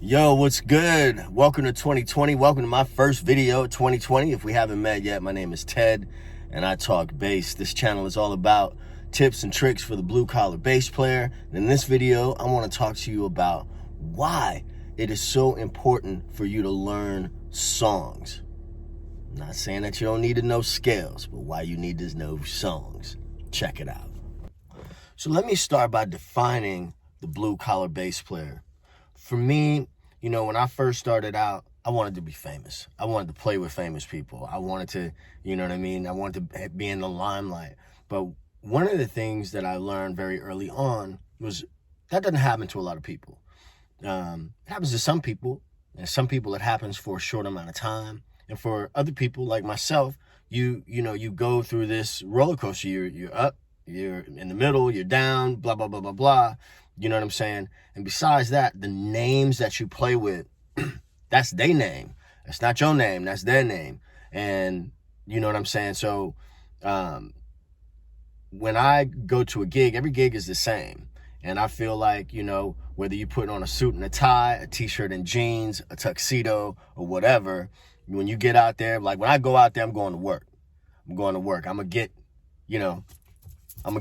Yo, what's good? Welcome to 2020. Welcome to my first video of 2020. If we haven't met yet, my name is Ted and I talk bass. This channel is all about tips and tricks for the blue collar bass player. And in this video, I want to talk to you about why it is so important for you to learn songs. I'm not saying that you don't need to know scales, but why you need to know songs. Check it out. So let me start by defining the blue collar bass player. For me, when I first started out, I wanted to be famous. I wanted to play with famous people. I wanted to, I wanted to be in the limelight. But one of the things that I learned very early on was that doesn't happen to a lot of people. It happens to some people, and some people it happens for a short amount of time. And for other people like myself, you go through this roller coaster. You're up, you're in the middle, you're down, blah, blah, blah, blah, blah. You know what I'm saying? And besides that, the names that you play with, that's their name. That's not your name. That's their name. And you know what I'm saying? So when I go to a gig, every gig is the same. And I feel like, whether you put on a suit and a tie, a t-shirt and jeans, a tuxedo or whatever, when you get out there, like when I go out there, I'm going to work. I'm going to work. I'm going to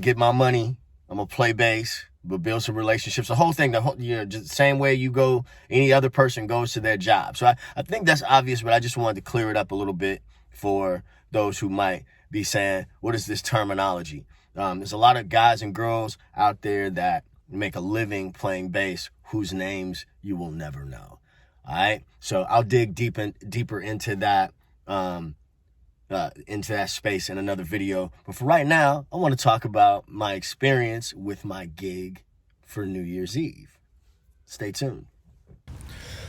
get my money. I'm going to play bass. We'll build some relationships. The whole thing, just the same way you go, any other person goes to their job. So I think that's obvious, but I just wanted to clear it up a little bit for those who might be saying, what is this terminology? There's a lot of guys and girls out there that make a living playing bass whose names you will never know. All right. So I'll dig deeper into that. Into that space in another video. But for right now, I want to talk about my experience with my gig for New Year's Eve. Stay tuned.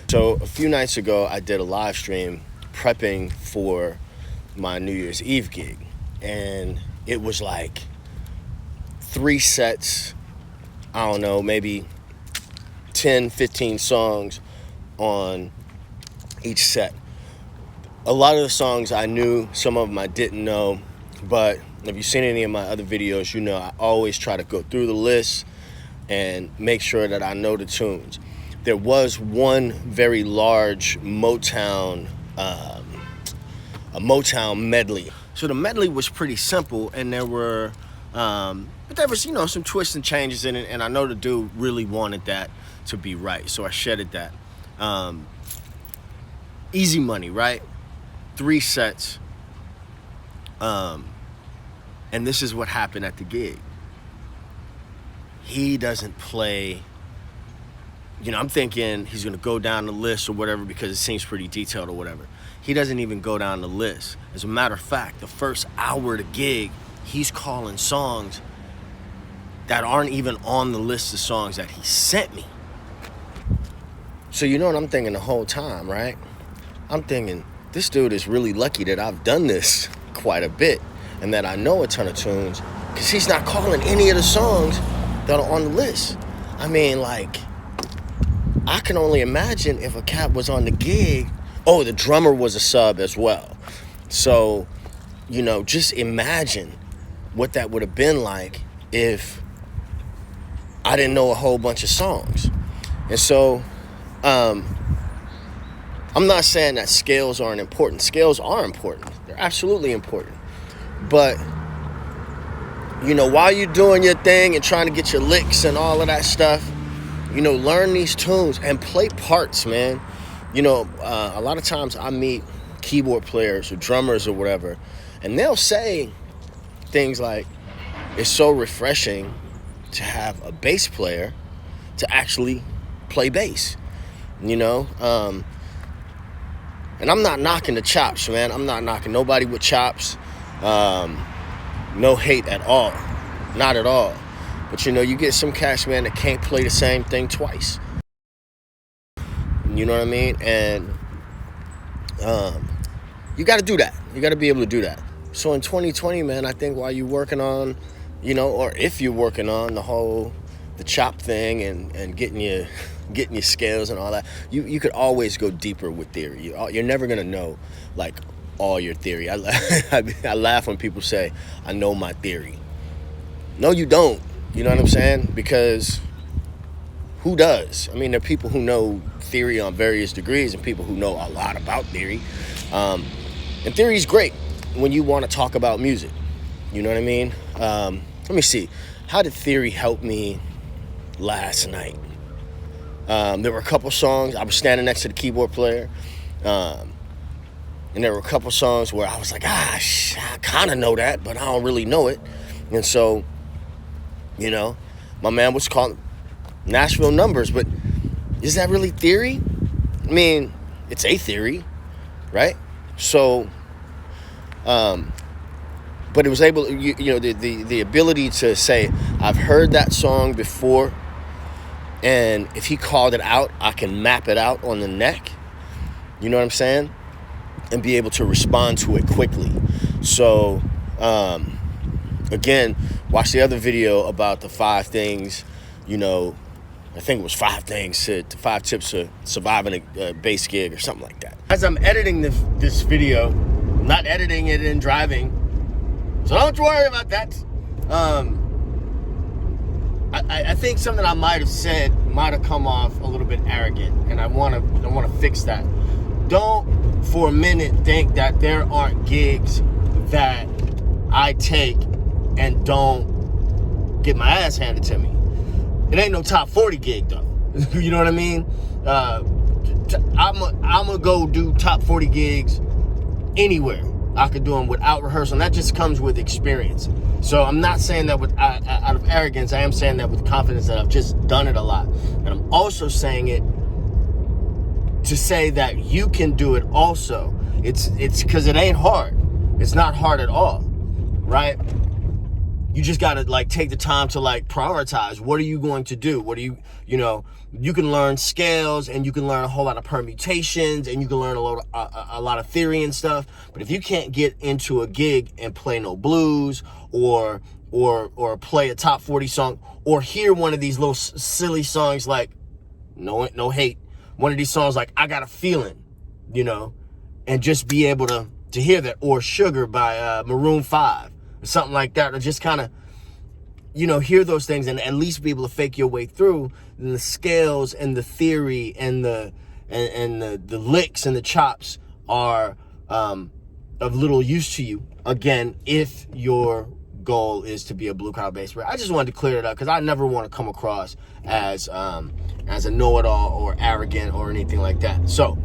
So a few nights ago, I did a live stream prepping for my New Year's Eve gig. And it was like 3 sets, I don't know, maybe 10, 15 songs on each set. A lot of the songs I knew, some of them I didn't know, but if you've seen any of my other videos, I always try to go through the list and make sure that I know the tunes. There was one very large Motown, a Motown medley. So the medley was pretty simple, and there were, but there was, some twists and changes in it, and I know the dude really wanted that to be right, so I shedded that. Easy money, right? 3 sets, and this is what happened at the gig. He doesn't play, I'm thinking he's going to go down the list or whatever because it seems pretty detailed or whatever. He doesn't even go down the list. As a matter of fact, the first hour of the gig, he's calling songs that aren't even on the list of songs that he sent me. So you know what I'm thinking the whole time, right? I'm thinking, this dude is really lucky that I've done this quite a bit and that I know a ton of tunes, because he's not calling any of the songs that are on the list. I mean, like, I can only imagine if a cat was on the gig. Oh, the drummer was a sub as well. So, just imagine what that would have been like if I didn't know a whole bunch of songs. And so, I'm not saying that scales aren't important. Scales are important. They're absolutely important. But, while you're doing your thing and trying to get your licks and all of that stuff, learn these tunes and play parts, man. A lot of times I meet keyboard players or drummers or whatever, and they'll say things like, it's so refreshing to have a bass player to actually play bass, And I'm not knocking the chops, man. I'm not knocking nobody with chops. No hate at all. Not at all. But, you get some cats, man, that can't play the same thing twice. You know what I mean? And you got to do that. You got to be able to do that. So in 2020, man, I think while you're working on, or if you're working on the chop thing and getting your scales and all that, you could always go deeper with theory. You're never gonna know like all your theory. I laugh when people say I know my theory. No, you don't. You know what I'm saying? Because who does? I mean, there are people who know theory on various degrees and people who know a lot about theory. And theory is great when you want to talk about music. You know what I mean? Let me see. How did theory help me last night? There were a couple songs. I was standing next to the keyboard player. And there were a couple songs where I was like, I kind of know that, but I don't really know it. And so, you know, my man was calling Nashville Numbers, but is that really theory? I mean, it's a theory, right? So, but it was able, the ability to say, I've heard that song before, and if he called it out, I can map it out on the neck. You know what I'm saying? And be able to respond to it quickly. So, again, watch the other video about the 5 things, I think it was 5 things, 5 tips to surviving a bass gig or something like that. As I'm editing this video, I'm not editing it in driving, so don't worry about that. I think something I might have said might have come off a little bit arrogant, and I want to fix that. Don't for a minute think that there aren't gigs that I take and don't get my ass handed to me. It ain't no top 40 gig though. You know what I mean? I'm gonna go do top 40 gigs anywhere. I could do them without rehearsal, and that just comes with experience. So I'm not saying that out of arrogance. I am saying that with confidence that I've just done it a lot. And I'm also saying it to say that you can do it also. It's because it ain't hard. It's not hard at all, right? You just got to take the time to prioritize. What are you going to do? What do you can learn scales, and you can learn a whole lot of permutations, and you can learn a lot of theory and stuff. But if you can't get into a gig and play no blues or play a top 40 song or hear one of these little silly songs like no hate, one of these songs like I Got a Feeling, and just be able to hear that, or Sugar by Maroon 5. Something like that, or just kind of, hear those things and at least be able to fake your way through. And the scales and the theory and the licks and the chops are of little use to you. Again, if your goal is to be a blue collar bass player. I just wanted to clear it up because I never want to come across as a know-it-all or arrogant or anything like that. So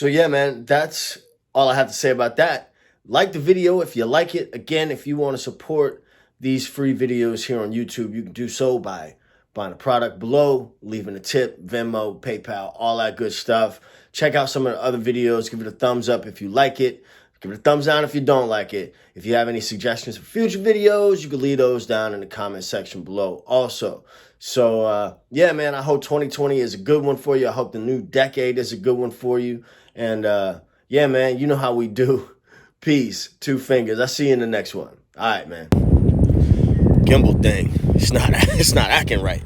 yeah, man, that's all I have to say about that. Like the video if you like it. Again, if you want to support these free videos here on YouTube, you can do so by buying a product below, leaving a tip, Venmo, PayPal, all that good stuff. Check out some of the other videos. Give it a thumbs up if you like it. Give it a thumbs down if you don't like it. If you have any suggestions for future videos, you can leave those down in the comment section below also. So, yeah, man, I hope 2020 is a good one for you. I hope the new decade is a good one for you. And, yeah, man, you know how we do. Peace. 2 fingers. I'll see you in the next one. All right, man. Gimbal thing. It's not acting right.